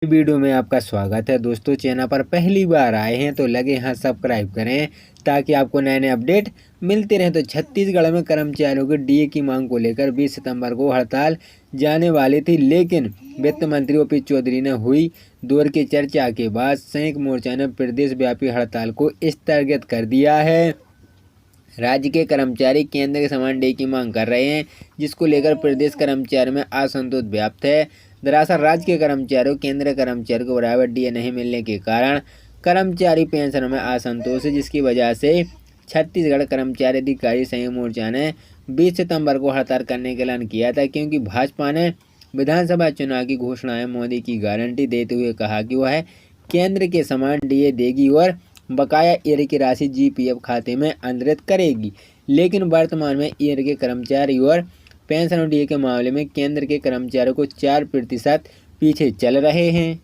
Video में आपका स्वागत है दोस्तों। चैनल पर पहली बार आए हैं तो लगे हाथ सब्सक्राइब करें ताकि आपको नए नए अपडेट मिलते रहें। तो छत्तीसगढ़ में कर्मचारियों के डीए की मांग को लेकर 20 सितंबर को हड़ताल जाने वाली थी, लेकिन वित्त मंत्री ओपी चौधरी ने हुई दौर की चर्चा के बाद संयुक्त मोर्चा ने प्रदेश व्यापी हड़ताल को स्थगित कर दिया है। राज्य के कर्मचारी केंद्र के समान डीए की मांग कर रहे हैं, जिसको लेकर प्रदेश कर्मचारियों में असंतोष व्याप्त है। दरअसल राज्य के कर्मचारियों केंद्र कर्मचारियों को बराबर डीए नहीं मिलने के कारण कर्मचारी पेंशन में असंतोष है, जिसकी वजह से छत्तीसगढ़ कर्मचारी अधिकारी संयुक्त मोर्चा ने 20 सितंबर को हड़ताल करने का ऐलान किया था, क्योंकि भाजपा ने विधानसभा चुनाव की घोषणाएं मोदी की गारंटी देते हुए कहा कि वह केंद्र के समान डीए देगी और बकाया ईयर की राशि जीपीएफ खाते में अंतरित करेगी। लेकिन वर्तमान में ईयर के कर्मचारी और पेंशन और डीए के मामले में केंद्र के कर्मचारियों को 4% पीछे चल रहे हैं।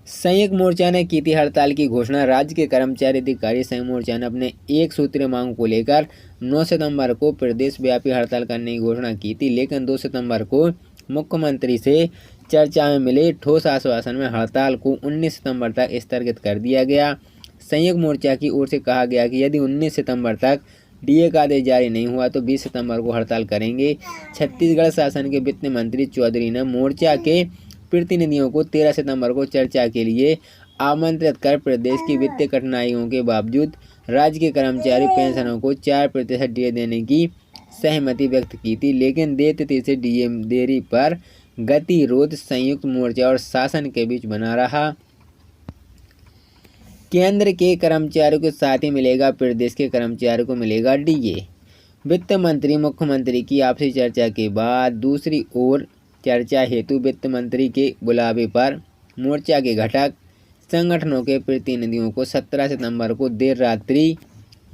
संयुक्त मोर्चा ने की थी हड़ताल की घोषणा। राज्य के कर्मचारी अधिकारी संयुक्त मोर्चा ने अपने एक सूत्रीय मांग को लेकर 9 सितंबर को प्रदेश व्यापी हड़ताल करने की घोषणा की थी, लेकिन 2 सितंबर को मुख्यमंत्री से चर्चा में मिले ठोस आश्वासन में हड़ताल को 19 सितंबर तक स्थगित कर दिया गया। संयुक्त मोर्चा की ओर से कहा गया कि यदि 19 सितंबर तक डीए का आदेश जारी नहीं हुआ तो 20 सितंबर को हड़ताल करेंगे। छत्तीसगढ़ शासन के वित्त मंत्री चौधरी ने मोर्चा के प्रतिनिधियों को 13 सितंबर को चर्चा के लिए आमंत्रित कर प्रदेश की वित्तीय कठिनाइयों के बावजूद राज्य के कर्मचारी पेंशनों को 4% डीए देने की सहमति व्यक्त की थी, लेकिन देते से डीए देरी पर गतिरोध संयुक्त मोर्चा और शासन के बीच बना रहा। केंद्र के कर्मचारियों के साथ ही मिलेगा प्रदेश के कर्मचारियों को मिलेगा डीए। वित्त मंत्री मुख्यमंत्री की आपसी चर्चा के बाद दूसरी ओर चर्चा हेतु वित्त मंत्री के बुलावे पर मोर्चा के घटक संगठनों के प्रतिनिधियों को 17 सितंबर को देर रात्रि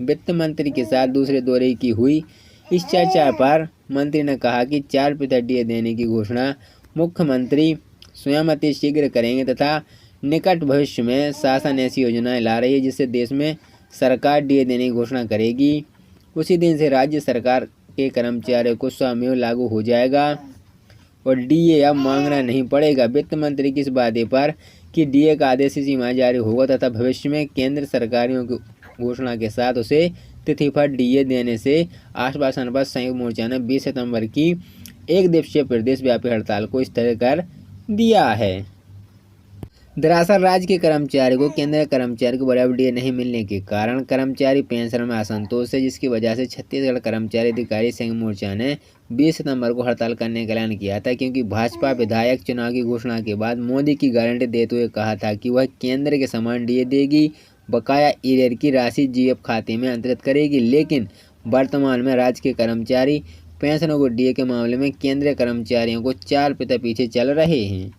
वित्त मंत्री के साथ दूसरे दौरे की हुई। इस चर्चा पर मंत्री ने कहा कि 4% डीए देने की घोषणा मुख्यमंत्री स्वयं अति शीघ्र करेंगे तथा निकट भविष्य में शासन ऐसी योजनाएं ला रही है जिससे देश में सरकार डीए देने की घोषणा करेगी। उसी दिन से राज्य सरकार के कर्मचारियों को स्वयं लागू हो जाएगा और डीए अब मांगना नहीं पड़ेगा। वित्त मंत्री की इस बात पर कि डीए का आदेश इसी माह जारी होगा तथा भविष्य में केंद्र सरकारियों की घोषणा के साथ उसे तिथि पर डीए देने से आश्वासन पर संयुक्त मोर्चा ने 20 सितंबर की एक दिवसीय प्रदेश व्यापी हड़ताल को स्थगित कर दिया है। दरअसल राज्य के कर्मचारी को केंद्र कर्मचारी को बराबर डीए नहीं मिलने के कारण कर्मचारी पेंशन में असंतोष है, जिसकी वजह से छत्तीसगढ़ कर्मचारी अधिकारी संघ मोर्चा ने 20 सितंबर को हड़ताल करने का ऐलान किया था, क्योंकि भाजपा विधायक चुनाव की घोषणा के बाद मोदी की गारंटी देते हुए कहा था कि वह केंद्र के समान डीए देगी, बकाया ईयर की राशि जीएफ खाते में अंतरित करेगी। लेकिन वर्तमान में राज्य के कर्मचारी पेंशनों को डीए के मामले में केंद्रीय कर्मचारियों को 4% पीछे चल रहे हैं।